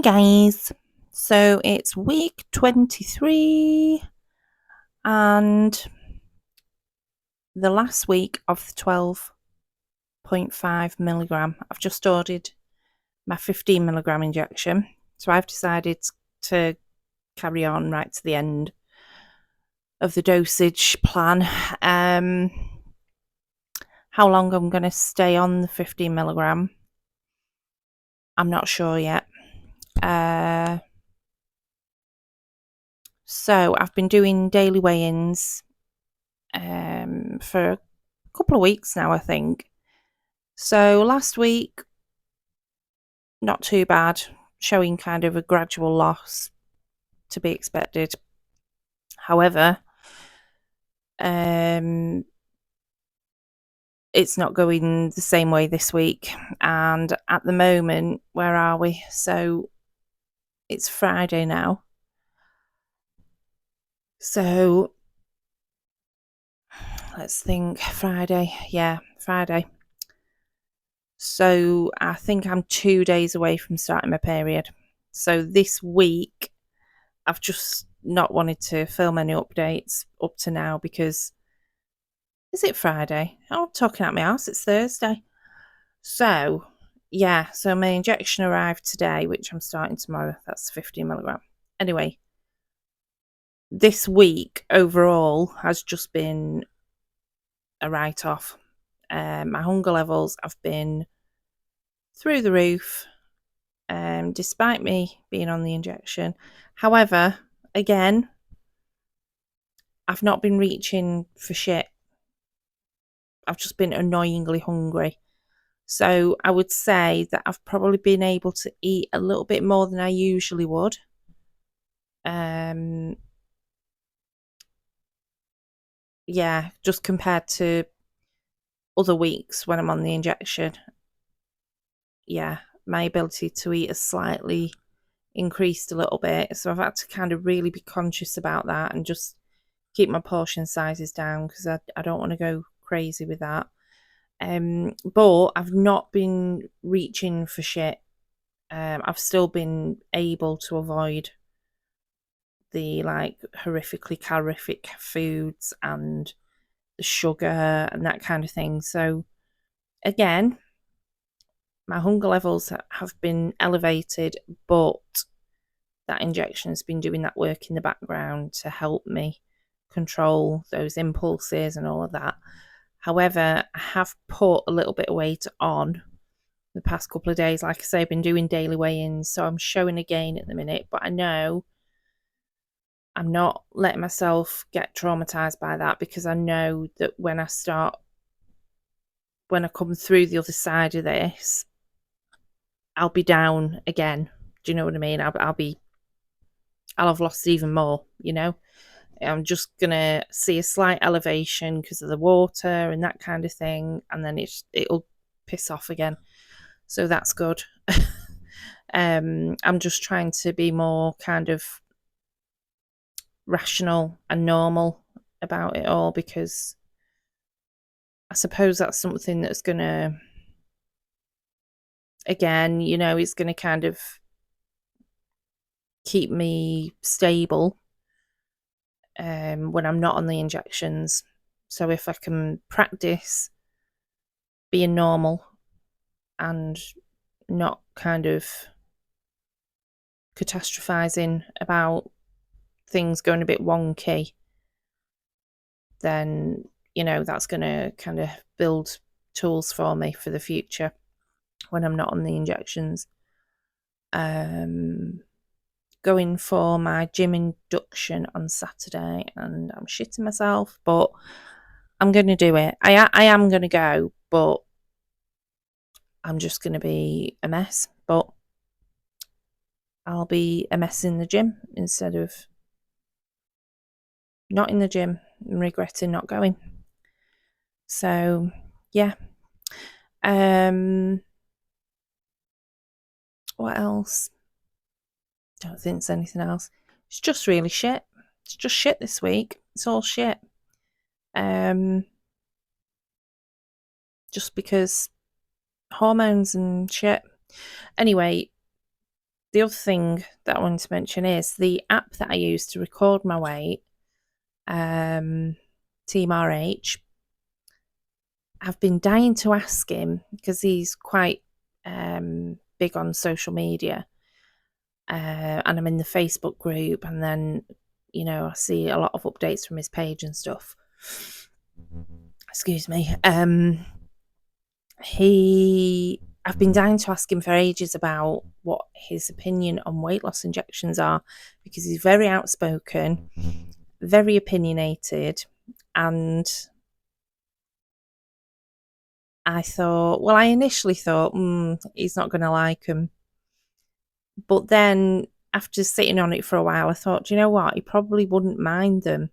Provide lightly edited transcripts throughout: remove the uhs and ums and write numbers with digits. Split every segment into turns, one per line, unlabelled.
guys, so it's week 23 and the last week of the 12.5 milligram. I've just ordered my 15 milligram injection, so I've decided to carry on right to the end of the dosage plan. How long I'm going to stay on the 15 milligram, I'm not sure yet. So I've been doing daily weigh-ins for a couple of weeks now, I think. So last week, not too bad, showing kind of a gradual loss to be expected. However, it's not going the same way this week. And at the moment, where are we? So it's Friday now. So let's think. Friday. Yeah, Friday. So I think I'm 2 days away from starting my period. So this week, I've just not wanted to film any updates up to now because, is it Friday? I'm talking at my house, it's Thursday. So, yeah, so my injection arrived today, which I'm starting tomorrow. That's 15 milligram. Anyway, this week overall has just been a write-off. My hunger levels have been through the roof, despite me being on the injection. However, again, I've not been reaching for shit. I've just been annoyingly hungry. So I would say that I've probably been able to eat a little bit more than I usually would. Yeah, just compared to other weeks when I'm on the injection. Yeah, my ability to eat has slightly increased a little bit. So I've had to kind of really be conscious about that and just keep my portion sizes down because I don't want to go crazy with that. But I've not been reaching for shit. I've still been able to avoid the horrifically calorific foods and the sugar and that kind of thing. So again, my hunger levels have been elevated, but that injection has been doing that work in the background to help me control those impulses and all of that. However, I have put a little bit of weight on the past couple of days. Like I say, I've been doing daily weigh-ins, so I'm showing a gain at the minute, but I know I'm not letting myself get traumatized by that because I know that when I come through the other side of this, I'll be down again. Do you know what I mean? I'll have lost even more, you know? I'm just gonna see a slight elevation because of the water and that kind of thing, and then it'll piss off again. So that's good. I'm just trying to be more kind of rational and normal about it all because I suppose that's something that's gonna, again, it's gonna kind of keep me stable when I'm not on the injections. So if I can practice being normal and not kind of catastrophizing about things going a bit wonky, then that's going to kind of build tools for me for the future when I'm not on the injections. Going for my gym induction on Saturday, and I'm shitting myself, but I'm going to do it. I am going to go, but I'm just going to be a mess. But I'll be a mess in the gym instead of not in the gym and regretting not going. So, yeah. What else? Don't think there's anything else. It's just really shit. It's just shit this week. It's all shit. Just because hormones and shit. Anyway, the other thing that I wanted to mention is the app that I use to record my weight, Team RH. I've been dying to ask him because he's quite big on social media, and I'm in the Facebook group, and then I see a lot of updates from his page and stuff. Excuse me. I've been dying to ask him for ages about what his opinion on weight loss injections are, because he's very outspoken, very opinionated, and I initially thought, he's not going to like them. But then after sitting on it for a while, I thought, do you know what? He probably wouldn't mind them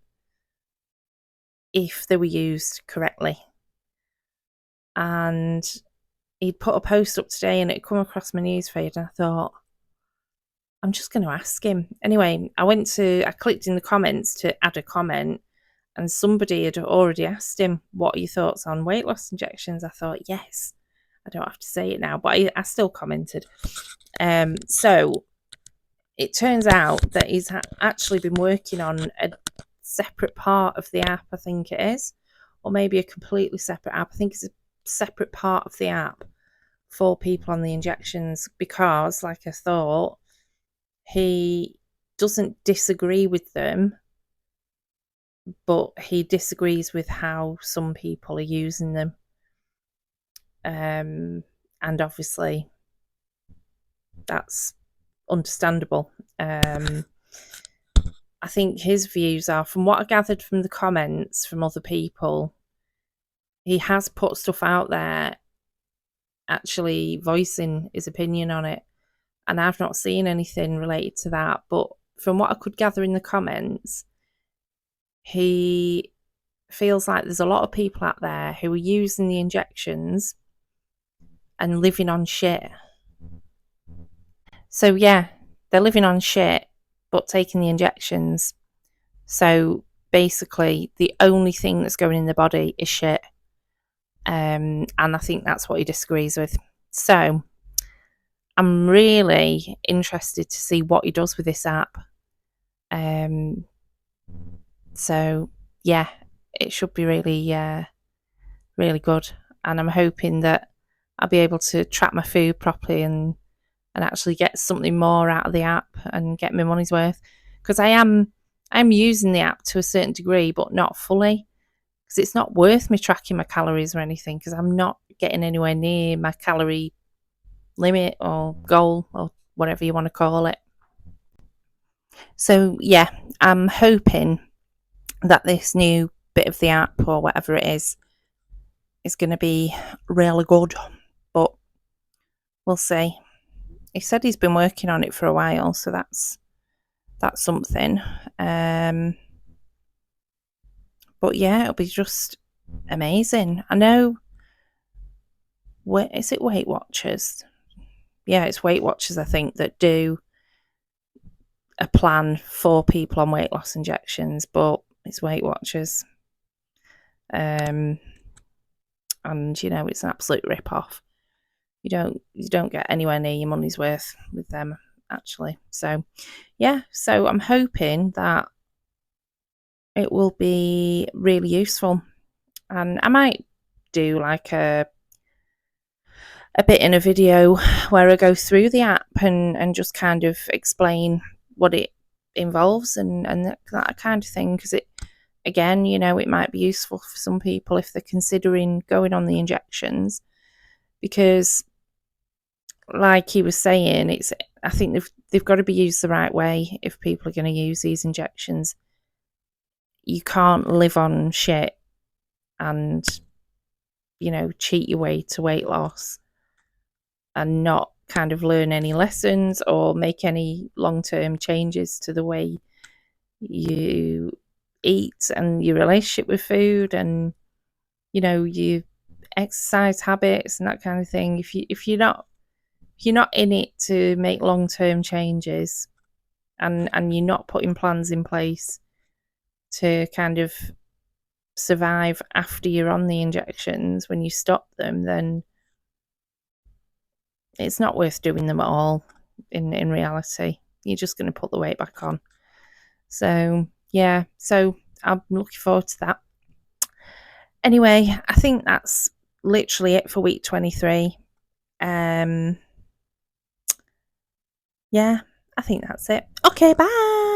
if they were used correctly. And he'd put a post up today and it come across my newsfeed, and I thought, I'm just going to ask him. Anyway, I clicked in the comments to add a comment, and somebody had already asked him, what are your thoughts on weight loss injections? I thought, yes, I don't have to say it now, but I still commented. So it turns out that he's actually been working on a separate part of the app, I think it is, or maybe a completely separate app. I think it's a separate part of the app for people on the injections, because, like I thought, he doesn't disagree with them, but he disagrees with how some people are using them. And obviously, that's understandable. I think his views are, from what I gathered from the comments from other people, he has put stuff out there actually voicing his opinion on it. And I've not seen anything related to that. But from what I could gather in the comments, he feels like there's a lot of people out there who are using the injections and living on shit. So yeah, they're living on shit, but taking the injections. So basically, the only thing that's going in the body is shit. And I think that's what he disagrees with. So I'm really interested to see what he does with this app. So yeah, it should be really, really good. And I'm hoping that I'll be able to track my food properly and actually get something more out of the app and get my money's worth. Because I'm using the app to a certain degree, but not fully. Because it's not worth me tracking my calories or anything, because I'm not getting anywhere near my calorie limit or goal or whatever you want to call it. So yeah, I'm hoping that this new bit of the app, or whatever it is going to be really good, but we'll see. He said he's been working on it for a while, so that's something. But yeah, it'll be just amazing. I know. Is it Weight Watchers? Yeah, it's Weight Watchers, I think, that do a plan for people on weight loss injections, but it's Weight Watchers. And it's an absolute rip-off. You don't get anywhere near your money's worth with them, actually. So yeah, so I'm hoping that it will be really useful, and I might do like a bit in a video where I go through the app and just kind of explain what it involves and that kind of thing, because it, again, it might be useful for some people if they're considering going on the injections, because like he was saying, I think they've got to be used the right way if people are going to use these injections. You can't live on shit and cheat your way to weight loss and not kind of learn any lessons or make any long-term changes to the way you eat and your relationship with food and your exercise habits and that kind of thing. If you're not in it to make long-term changes and you're not putting plans in place to kind of survive after you're on the injections when you stop them, then it's not worth doing them at all. in reality. You're just going to put the weight back on. So yeah, so I'm looking forward to that. Anyway, I think that's literally it for week 23. Yeah, I think that's it. Okay, bye.